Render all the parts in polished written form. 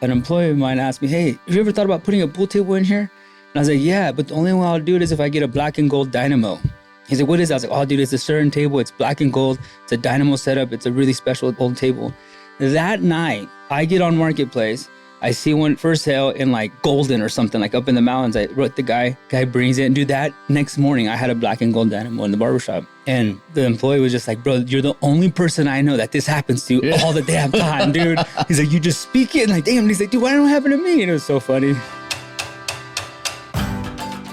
an employee of mine asked me, hey, have you ever thought about putting a pool table in here? And I was like, yeah, but the only way I'll do it is if I get a black and gold dynamo. He's like, what is that? I was like, oh, dude, it's a certain table. It's black and gold. It's a dynamo setup. It's a really special old table. That night, I get on Marketplace. I see one for sale in like Golden or something, like up in the mountains. I wrote the guy brings it. And dude, that next morning, I had a black and gold dynamo in the barbershop. And the employee was just like, bro, you're the only person I know that this happens to all the damn time, dude. He's like, you just speak it. And like, damn. And he's like, dude, why don't it happen to me? And it was so funny.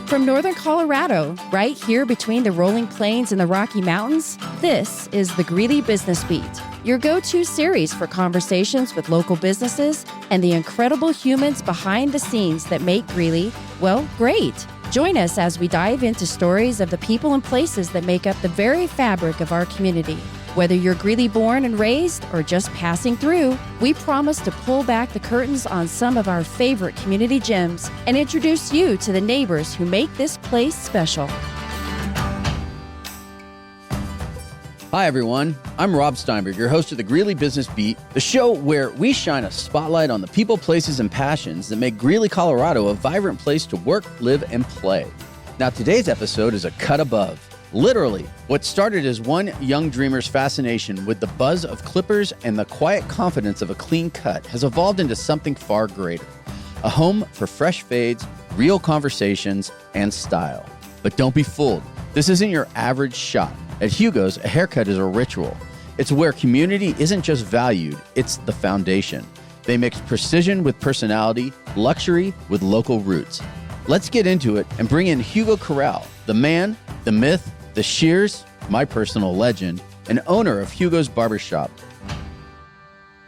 From northern Colorado, right here between the rolling plains and the Rocky Mountains, this is the Greeley Business Beat, your go-to series for conversations with local businesses and the incredible humans behind the scenes that make Greeley, well, great. Join us as we dive into stories of the people and places that make up the very fabric of our community. Whether you're Greeley born and raised or just passing through, we promise to pull back the curtains on some of our favorite community gems and introduce you to the neighbors who make this place special. Hi, everyone. I'm Rob Steinberg, your host of the Greeley Business Beat, the show where we shine a spotlight on the people, places, and passions that make Greeley, Colorado a vibrant place to work, live, and play. Now, today's episode is a cut above. Literally, what started as one young dreamer's fascination with the buzz of clippers and the quiet confidence of a clean cut has evolved into something far greater. A home for fresh fades, real conversations, and style. But don't be fooled. This isn't your average shop. At Hugos, a haircut is a ritual. It's where community isn't just valued, it's the foundation. They mix precision with personality, luxury with local roots. Let's get into it and bring in Hugo Corral, the man, the myth, the shears, my personal legend, and owner of Hugo's Barbershop.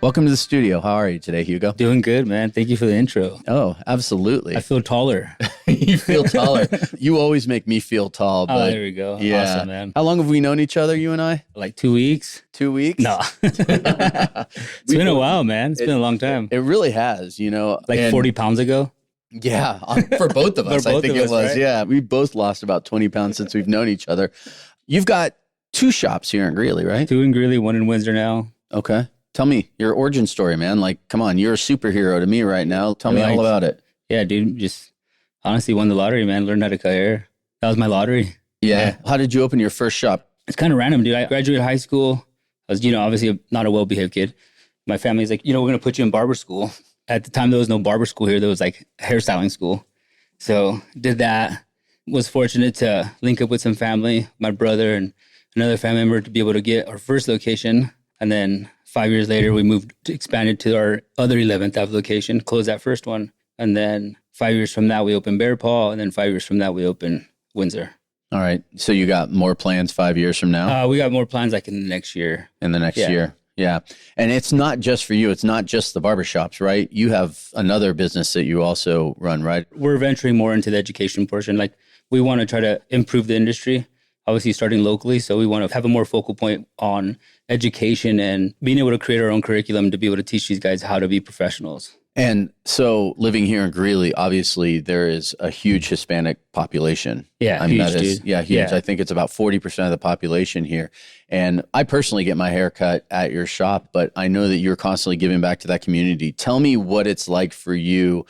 Welcome to the studio. How are you today, Hugo? Doing good, man. Thank you for the intro. Oh, absolutely. I feel taller. You feel taller. You always make me feel tall. But there we go. Yeah. Awesome, man. How long have we known each other, you and I? Like 2 weeks. 2 weeks? No. It's been a while, man. It's been a long time. It really has, you know. Like 40 pounds ago. Yeah, for both of us, I think it was. Right? Yeah, we both lost about 20 pounds since we've known each other. You've got 2 shops here in Greeley, right? 2 in Greeley, 1 in Windsor now. Okay. Tell me your origin story, man. Like, come on, you're a superhero to me right now. Tell me all about it. Yeah, dude, just honestly won the lottery, man. Learned how to cut hair. That was my lottery. Yeah. How did you open your first shop? It's kind of random, dude. I graduated high school. I was, obviously not a well-behaved kid. My family's like, we're going to put you in barber school. At the time, there was no barber school here. There was like hairstyling school. So did that. Was fortunate to link up with some family, my brother and another family member, to be able to get our first location. And then 5 years later, we expanded to our other 11th Ave location, closed that first one. And then 5 years from that, we opened Bear Paw. And then 5 years from that, we opened Windsor. All right. So you got more plans 5 years from now? We got more plans like in the next year. In the next year. Yeah. And it's not just for you. It's not just the barbershops, right? You have another business that you also run, right? We're venturing more into the education portion. Like we want to try to improve the industry, obviously starting locally. So we want to have a more focal point on education and being able to create our own curriculum to be able to teach these guys how to be professionals. And so living here in Greeley, obviously there is a huge Hispanic population. Yeah, huge, dude. Yeah, huge. Yeah. I think it's about 40% of the population here. And I personally get my hair cut at your shop, but I know that you're constantly giving back to that community. Tell me what it's like for you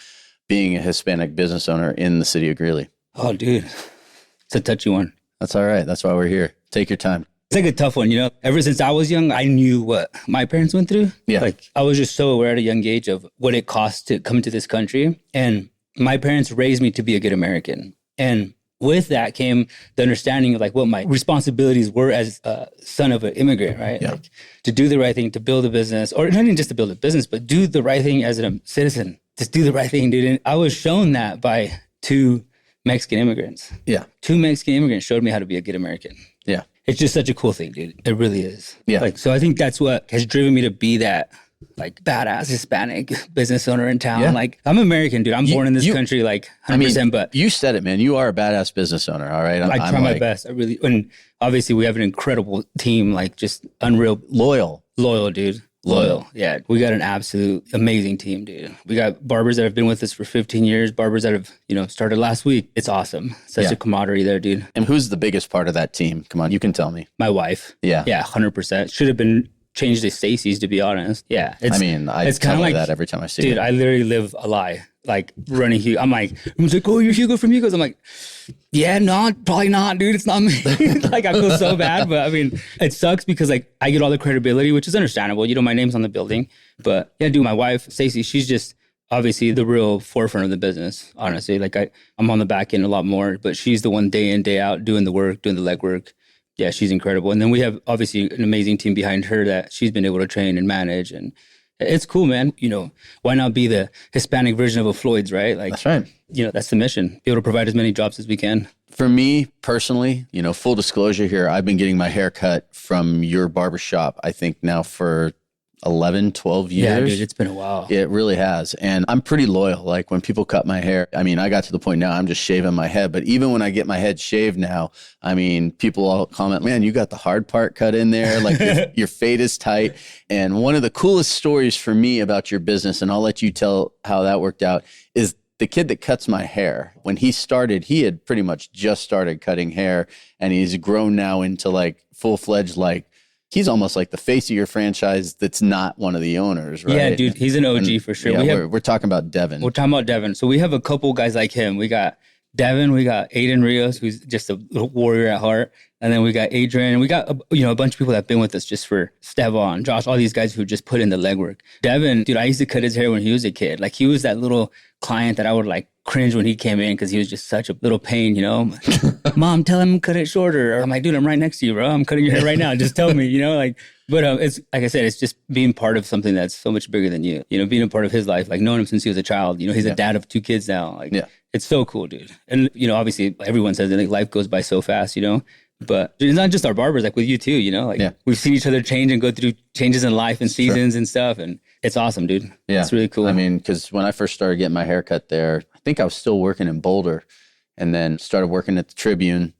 being a Hispanic business owner in the city of Greeley. Oh, dude, it's a touchy one. That's all right. That's why we're here. Take your time. It's like a tough one, Ever since I was young, I knew what my parents went through. Yeah. Like I was just so aware at a young age of what it costs to come to this country. And my parents raised me to be a good American. And with that came the understanding of like what my responsibilities were as a son of an immigrant, right? Yeah. Like to do the right thing, to build a business, or not even just to build a business, but do the right thing as a citizen. Just do the right thing, dude. And I was shown that by 2 Mexican immigrants. Yeah. 2 Mexican immigrants showed me how to be a good American. Yeah. It's just such a cool thing, dude. It really is. Yeah. So I think that's what has driven me to be that like badass Hispanic business owner in town. Yeah. Like I'm American, dude. I'm born in this country, like 100%. But you said it, man. You are a badass business owner. All right. I try my best. I really, and obviously we have an incredible team, like just unreal. Loyal, dude. Loyal. Yeah. We got an absolute amazing team, dude. We got barbers that have been with us for 15 years, barbers that have, started last week. It's awesome. Such a camaraderie there, dude. And who's the biggest part of that team? Come on, you can tell me. My wife. Yeah. Yeah, 100%. Should have been changed to Stacy's, to be honest. Yeah. I tell her that every time I see dude, her. I literally live a lie. Like running Hugo. I'm like, oh, you're Hugo from Hugos. I'm like, yeah, no, probably not, dude. It's not me. Like, I feel so bad, but I mean, it sucks because like I get all the credibility, which is understandable. You know, my name's on the building, but yeah, dude, my wife, Stacy, she's just obviously the real forefront of the business, honestly. Like I'm on the back end a lot more, but she's the one day in, day out doing the work, doing the legwork. Yeah, she's incredible. And then we have obviously an amazing team behind her that she's been able to train and manage, and it's cool, man. You know, why not be the Hispanic version of a Floyd's, right? Like, that's right. You know, that's the mission. Be able to provide as many jobs as we can. For me personally, you know, full disclosure here, I've been getting my hair cut from your barbershop, I think now for 11, 12 years. Yeah, dude, it's been a while. It really has. And I'm pretty loyal. Like when people cut my hair, I mean, I got to the point now I'm just shaving my head. But even when I get my head shaved now, I mean, people all comment, man, you got the hard part cut in there. Like your fade is tight. And one of the coolest stories for me about your business, and I'll let you tell how that worked out, is the kid that cuts my hair. When he started, he had pretty much just started cutting hair, and he's grown now into like full-fledged, like, he's almost like the face of your franchise that's not one of the owners, right? Yeah, dude, he's an OG for sure. Yeah, we're talking about Devin. We're talking about Devin. So we have a couple guys like him. We got Devin, we got Aiden Rios, who's just a little warrior at heart. And then we got Adrian, and we got a bunch of people that have been with us just for Stevan, Josh, all these guys who just put in the legwork. Devin, dude, I used to cut his hair when he was a kid. Like, he was that little client that I would like cringe when he came in because he was just such a little pain, you know? Mom, tell him to cut it shorter. Or I'm like, dude, I'm right next to you, bro. I'm cutting your hair right now. Just tell me, you know? Like, but it's like I said, it's just being part of something that's so much bigger than you. You know, being a part of his life, like knowing him since he was a child. You know, he's a dad of 2 kids now. Like, it's so cool, dude. And, you know, obviously everyone says that like, life goes by so fast, you know? But it's not just our barbers, like with you too, you know, like we've seen each other change and go through changes in life and seasons and stuff. And it's awesome, dude. Yeah. It's really cool. I mean, because when I first started getting my hair cut there, I think I was still working in Boulder, and then started working at the Tribune,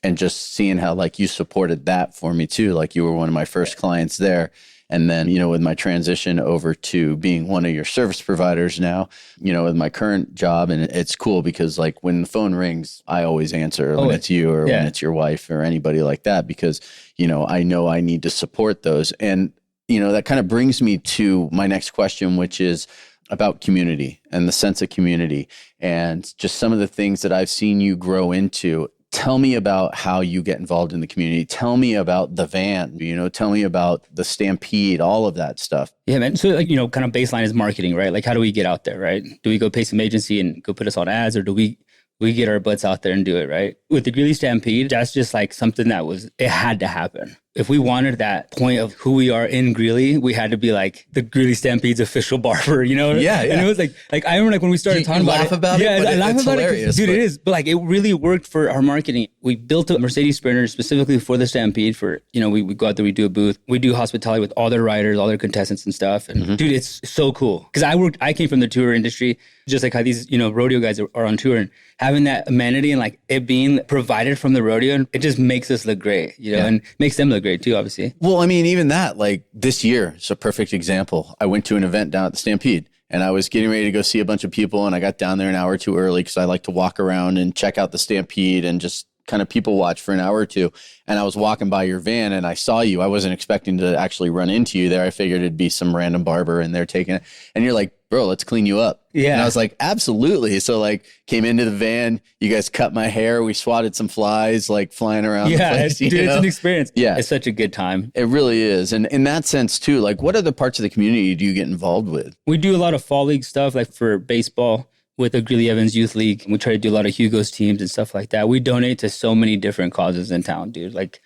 and just seeing how like you supported that for me too. Like you were one of my first clients there. And then, you know, with my transition over to being one of your service providers now, you know, with my current job, and it's cool because like when the phone rings, I always answer when it's you or when it's your wife or anybody like that, because, you know I need to support those. And, you know, that kind of brings me to my next question, which is about community and the sense of community and just some of the things that I've seen you grow into. Tell me about how you get involved in the community. Tell me about the van, you know, tell me about the Stampede, all of that stuff. Yeah, man. So like, you know, kind of baseline is marketing, right? Like, how do we get out there, right? Do we go pay some agency and go put us on ads, or do we get our butts out there and do it, right? With the Greeley Stampede, that's just like something it had to happen. If we wanted that point of who we are in Greeley, we had to be like the Greeley Stampede's official barber, you know? Yeah. And it was like I remember like when we started talking about it. About it, I laugh about hilarious, it. Dude, it is. But like, it really worked for our marketing. We built a Mercedes Sprinter specifically for the Stampede for, you know, we go out there, we do a booth. We do hospitality with all their riders, all their contestants and stuff. And dude, it's so cool. Because I came from the tour industry, just like how these, you know, rodeo guys are on tour, and having that amenity and like it being provided from the rodeo, it just makes us look great, you know, and makes them look great too, obviously. Well, I mean, even that, like this year, it's a perfect example. I went to an event down at the Stampede, and I was getting ready to go see a bunch of people, and I got down there an hour or two early because I like to walk around and check out the Stampede and just kind of people watch for an hour or two. And I was walking by your van and I saw you. I wasn't expecting to actually run into you there. I figured it'd be some random barber in there taking it. And you're like, bro, let's clean you up. Yeah. And I was like, absolutely. So like came into the van, you guys cut my hair. We swatted some flies like flying around the place. Dude, it's an experience. Yeah. It's such a good time. It really is. And in that sense too, like what other parts of the community do you get involved with? We do a lot of fall league stuff, like for baseball with the Greeley Evans Youth League. We try to do a lot of Hugos teams and stuff like that. We donate to so many different causes in town, dude. Like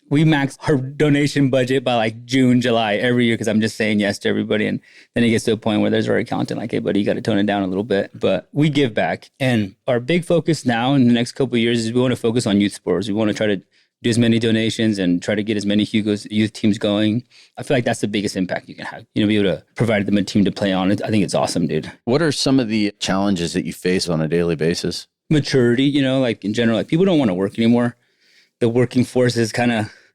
we max our donation budget by like June, July every year because I'm just saying yes to everybody. And then it gets to a point where there's our accountant like, hey, buddy, you got to tone it down a little bit. But we give back. And our big focus now in the next couple of years is we want to focus on youth sports. We want to try to do as many donations and try to get as many Hugos youth teams going. I feel like that's the biggest impact you can have. You know, be able to provide them a team to play on. I think it's awesome, dude. What are some of the challenges that you face on a daily basis? Maturity, you know, like in general, like people don't want to work anymore. The working force is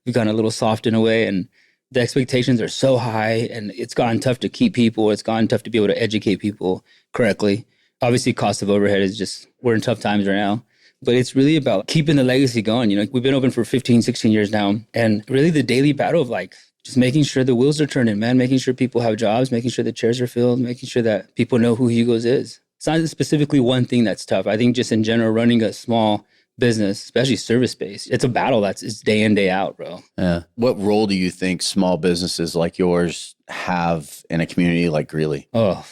we've gotten a little soft in a way, and the expectations are so high, and it's gotten tough to keep people. It's gotten tough to be able to educate people correctly. Obviously, cost of overhead is just, we're in tough times right now. But it's really about keeping the legacy going. You know, we've been open for 15, 16 years now. And really the daily battle of like just making sure the wheels are turning, man, making sure people have jobs, making sure the chairs are filled, making sure that people know who Hugos is. It's not specifically one thing that's tough. I think just in general, running a small business, especially service-based, it's a battle it's day in, day out, bro. Yeah. What role do you think small businesses like yours have in a community like Greeley? Oh,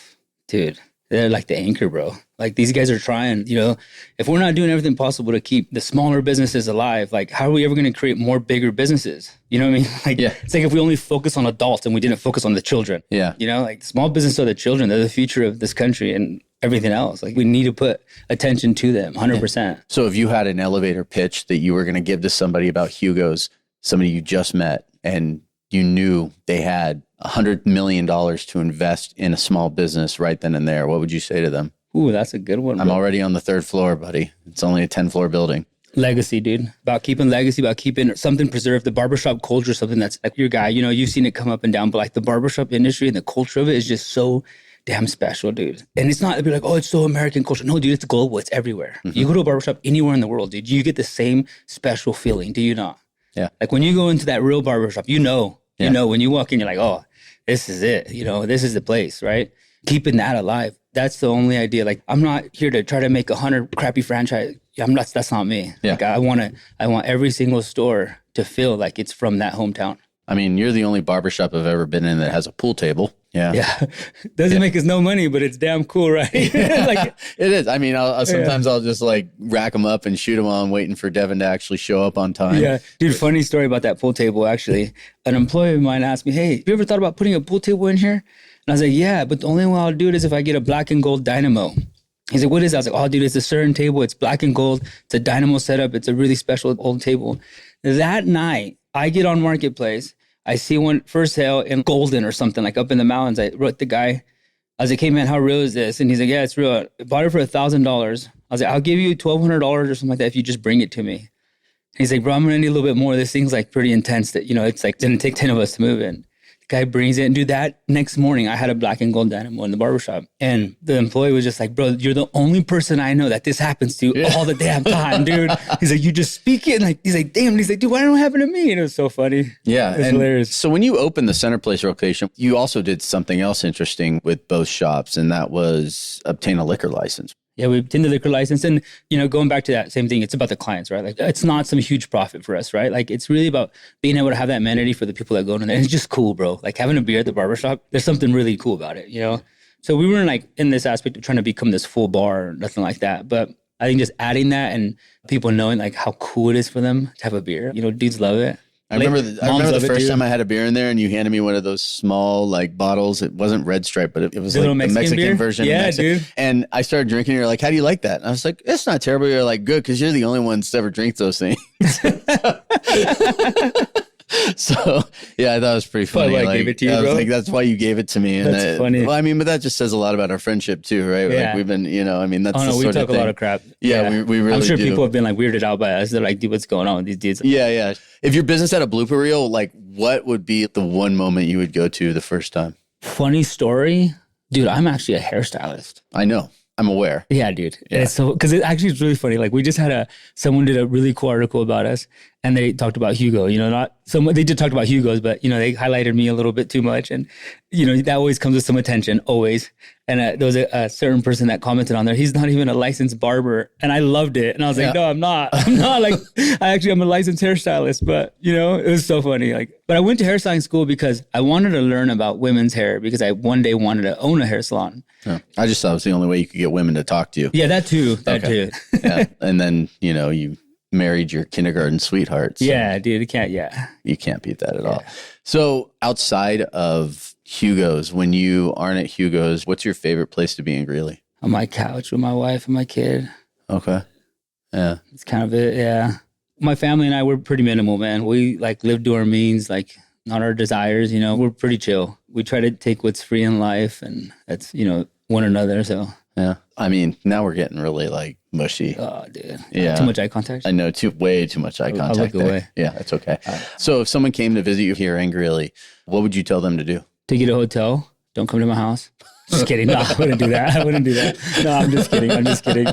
dude, they're like the anchor, bro. Like these guys are trying, if we're not doing everything possible to keep the smaller businesses alive, like how are we ever going to create more bigger businesses? You know what I mean? Like, It's like if we only focus on adults and we didn't focus on the children. Yeah. Like small businesses are the children. They're the future of this country and everything else. Like we need to put attention to them 100%. Yeah. So if you had an elevator pitch that you were going to give to somebody about Hugos, somebody you just met, and you knew they had $100 million to invest in a small business right then and there, what would you say to them? Ooh, that's a good one, bro. I'm already on the 3rd floor, buddy. It's only a 10-floor building. Legacy, dude. About keeping legacy, about keeping something preserved. The barbershop culture, something that's like your guy. You've seen it come up and down, but like the barbershop industry and the culture of it is just so damn special, dude. And it's not, it'd be like, oh, it's so American culture. No, dude, it's global. It's everywhere. Mm-hmm. You go to a barbershop anywhere in the world, dude, you get the same special feeling. Do you not? Yeah. Like when you go into that real barbershop, when you walk in, you're like, oh, this is it. This is the place, right? Keeping that alive. That's the only idea. Like, I'm not here to try to make 100 crappy franchise. That's not me. Yeah. Like, I want every single store to feel like it's from that hometown. I mean, you're the only barbershop I've ever been in that has a pool table. Yeah. Yeah. Doesn't make us no money, but it's damn cool, right? Like, it is. I mean, I'll just like rack them up and shoot them while I'm waiting for Devin to actually show up on time. Yeah. Dude, funny story about that pool table, actually. An employee of mine asked me, hey, have you ever thought about putting a pool table in here? And I was like, yeah, but the only way I'll do it is if I get a black and gold dynamo. He's like, what is that? I was like, oh, dude, it's a certain table. It's black and gold. It's a dynamo setup. It's a really special old table. That night, I get on Marketplace. I see one for sale in Golden or something, like up in the mountains. I wrote the guy. I was like, hey, man, how real is this? And he's like, yeah, it's real. I bought it for $1,000. I was like, I'll give you $1,200 or something like that if you just bring it to me. And he's like, bro, I'm going to need a little bit more. This thing's like pretty intense that, it's like, didn't take 10 of us to move in. Guy brings it and dude, that next morning I had a black and gold dynamo in the barbershop. And the employee was just like, bro, you're the only person I know that this happens to all the damn time, dude. He's like, you just speak it. And like, he's like, damn. And he's like, dude, why don't it happen to me? And it was so funny. Yeah. It's hilarious. So when you opened the Center Place location, you also did something else interesting with both shops, and that was obtain a liquor license. Yeah, we obtained the liquor license. And, going back to that same thing, it's about the clients, right? Like, it's not some huge profit for us, right? Like, it's really about being able to have that amenity for the people that go in there. And it's just cool, bro. Like, having a beer at the barbershop, there's something really cool about it, So we weren't, like, in this aspect of trying to become this full bar or nothing like that. But I think just adding that and people knowing, like, how cool it is for them to have a beer. Dudes love it. I remember the first time I had a beer in there and you handed me one of those small like bottles. It wasn't Red Stripe, but it was like the Mexican version. Yeah, dude. And I started drinking. You're like, how do you like that? And I was like, it's not terrible. You're like, good, because you're the only ones to ever drink those things. So yeah, I thought it was pretty funny. I gave it to you, I was bro. like, that's why you gave it to me. And that's funny. Well, I mean, but that just says a lot about our friendship too, right? Yeah. Like we've been, that's the we sort talk of thing. A lot of crap. Yeah, we really I'm sure do. people have been like weirded out by us. They're like, dude, what's going on with these dudes? Yeah. If your business had a blooper reel, like what would be the one moment you would go to the first time? Funny story. Dude, I'm actually a hairstylist. I know. I'm aware. Yeah, dude. Yeah. And so, because it actually is really funny. Like we just had someone did a really cool article about us and they talked about Hugo, they did talk about Hugos, but they highlighted me a little bit too much. And, that always comes with some attention, always. And there was a certain person that commented on there, he's not even a licensed barber. And I loved it. And I was like, no, I'm not. I'm not like, I'm a licensed hairstylist, but it was so funny. But I went to hairstyling school because I wanted to learn about women's hair because I one day wanted to own a hair salon. Yeah. I just thought it was the only way you could get women to talk to you. Yeah, that too. Too. Yeah. And then, you married your kindergarten sweetheart. So yeah, dude. You can't beat that at all. So outside of Hugos, when you aren't at Hugos, what's your favorite place to be in Greeley? On my couch with my wife and my kid. Okay. Yeah. It's kind of it. Yeah. My family and I, we're pretty minimal, man. We live to our means, not our desires, we're pretty chill. We try to take what's free in life and that's, one another. So yeah. I mean, now we're getting really mushy. Oh, dude. Yeah. Too much eye contact? I know, way too much eye contact. I'll look away. Yeah, it's okay. So if someone came to visit you here in Greeley, what would you tell them to do? To get a hotel. Don't come to my house. Just kidding. No, I wouldn't do that. No, I'm just kidding.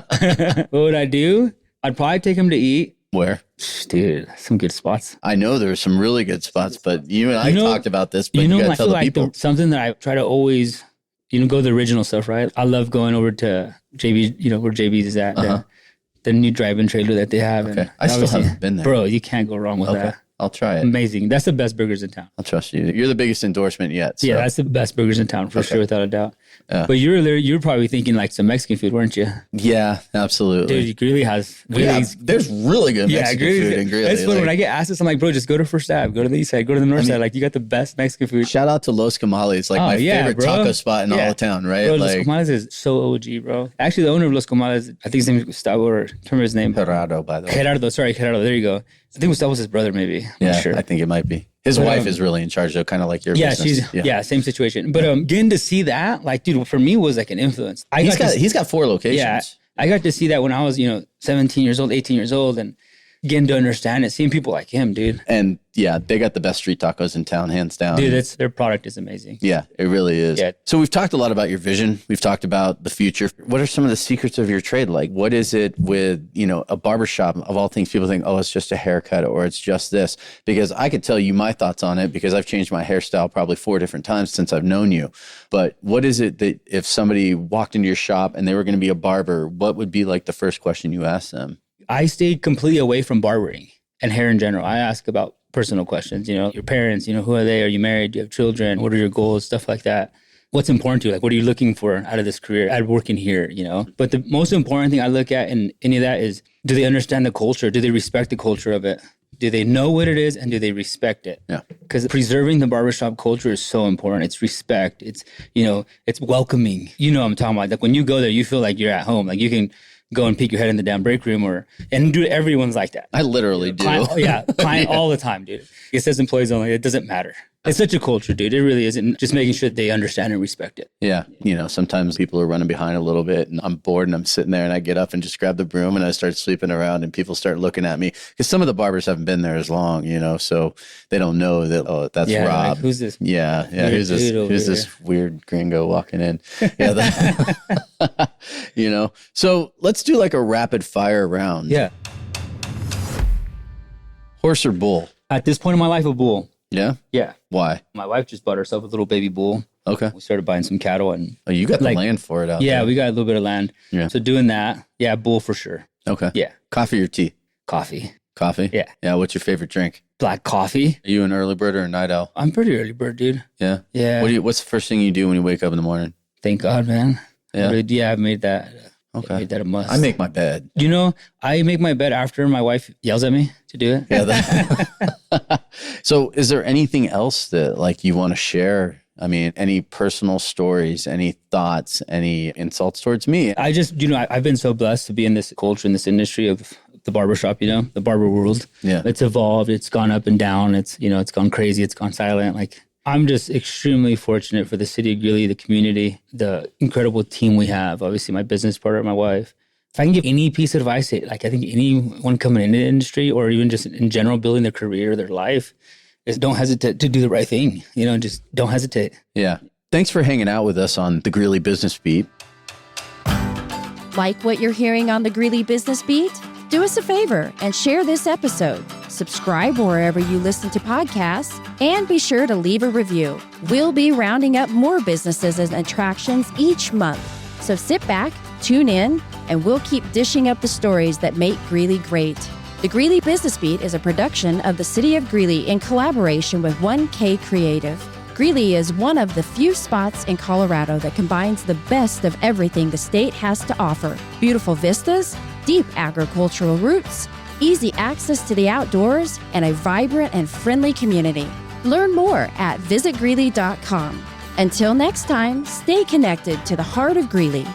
What would I do? I'd probably take them to eat. Where? Dude, some good spots. I know there's some really good spots, but you and I talked about this, but you I gotta tell feel the people. Something that I try to always, go the original stuff, right? I love going over to JB, where JB's is at, the new drive-in trailer that they have. Okay. And I still haven't been there. Bro, you can't go wrong with that. I'll try it. Amazing. That's the best burgers in town. I'll trust you. You're the biggest endorsement yet. So. Yeah, that's the best burgers in town for sure, without a doubt. But you're probably thinking like some Mexican food, weren't you? Yeah, absolutely. Dude, Greeley has... there's really good Mexican food in Greeley. That's funny. When I get asked this, I'm like, bro, just go to First Ave, go to the east side, go to the north side. Like, you got the best Mexican food. Shout out to Los Comales, like my favorite taco spot in all of town, right? Bro, Los Comales is so OG, bro. Actually, the owner of Los Comales, I think his name is Gustavo, or remember his name? Gerardo, by the way. Gerardo. There you go. I think Gustavo was his brother, maybe. I'm not sure. I think it might be. His wife is really in charge, though, kind of like your business. Same situation. But getting to see that, like, dude, for me was like an influence. He's got 4 locations. Yeah, I got to see that when I was, 17 years old, 18 years old, and getting to understand it, seeing people like him, dude. And yeah, they got the best street tacos in town, hands down. Dude, their product is amazing. Yeah, it really is. Yeah. So we've talked a lot about your vision. We've talked about the future. What are some of the secrets of your trade? Like, what is it with, a barbershop? Of all things, people think, oh, it's just a haircut or it's just this. Because I could tell you my thoughts on it because I've changed my hairstyle probably 4 different times since I've known you. But what is it that if somebody walked into your shop and they were going to be a barber, what would be like the first question you ask them? I stayed completely away from barbering and hair in general. I ask about personal questions, your parents, who are they? Are you married? Do you have children? What are your goals? Stuff like that. What's important to you? Like, what are you looking for out of this career, out of working here, But the most important thing I look at in any of that is, do they understand the culture? Do they respect the culture of it? Do they know what it is and do they respect it? Yeah. Because preserving the barbershop culture is so important. It's respect. It's, it's welcoming. I'm talking about. Like, when you go there, you feel like you're at home. Like, you can go and peek your head in the damn break room and dude, everyone's like that. I literally do. Client all the time, dude. It says employees only. It doesn't matter. It's such a culture, dude. It really isn't. Just making sure that they understand and respect it. Yeah. Sometimes people are running behind a little bit and I'm bored and I'm sitting there and I get up and just grab the broom and I start sweeping around and people start looking at me because some of the barbers haven't been there as long, so they don't know that, oh, that's Rob. Like, who's this? Yeah. Who's this weird gringo walking in? Yeah. So let's do like a rapid fire round. Yeah. Horse or bull? At this point in my life, a bull. Yeah? Yeah. Why? My wife just bought herself a little baby bull. Okay. We started buying some cattle and... Oh, you got the land for it out there. Yeah, we got a little bit of land. Yeah. So doing that, bull for sure. Okay. Yeah. Coffee or tea? Coffee. Coffee? Yeah. Yeah, what's your favorite drink? Black coffee. Are you an early bird or a night owl? I'm pretty early bird, dude. Yeah? Yeah. What's the first thing you do when you wake up in the morning? Thank God, man. Yeah? I've made that... Okay. I made that a must. I make my bed. I make my bed after my wife yells at me to do it. Yeah. So is there anything else that like you want to share? I mean, any personal stories, any thoughts, any insults towards me? I just, I've been so blessed to be in this culture, in this industry of the barbershop, the barber world. Yeah. It's evolved. It's gone up and down. It's, it's gone crazy. It's gone silent. Like, I'm just extremely fortunate for the city of Greeley, the community, the incredible team we have. Obviously, my business partner, my wife. If I can give any piece of advice, I think anyone coming into the industry or even just in general building their career, their life, is don't hesitate to do the right thing. Just don't hesitate. Yeah. Thanks for hanging out with us on the Greeley Business Beat. Like what you're hearing on the Greeley Business Beat? Do us a favor and share this episode. Subscribe wherever you listen to podcasts and be sure to leave a review. We'll be rounding up more businesses and attractions each month. So sit back, tune in, and we'll keep dishing up the stories that make Greeley great. The Greeley Business Beat is a production of the City of Greeley in collaboration with 1K Creative. Greeley is one of the few spots in Colorado that combines the best of everything the state has to offer. Beautiful vistas, deep agricultural roots, easy access to the outdoors, and a vibrant and friendly community. Learn more at visitgreeley.com. Until next time, stay connected to the heart of Greeley.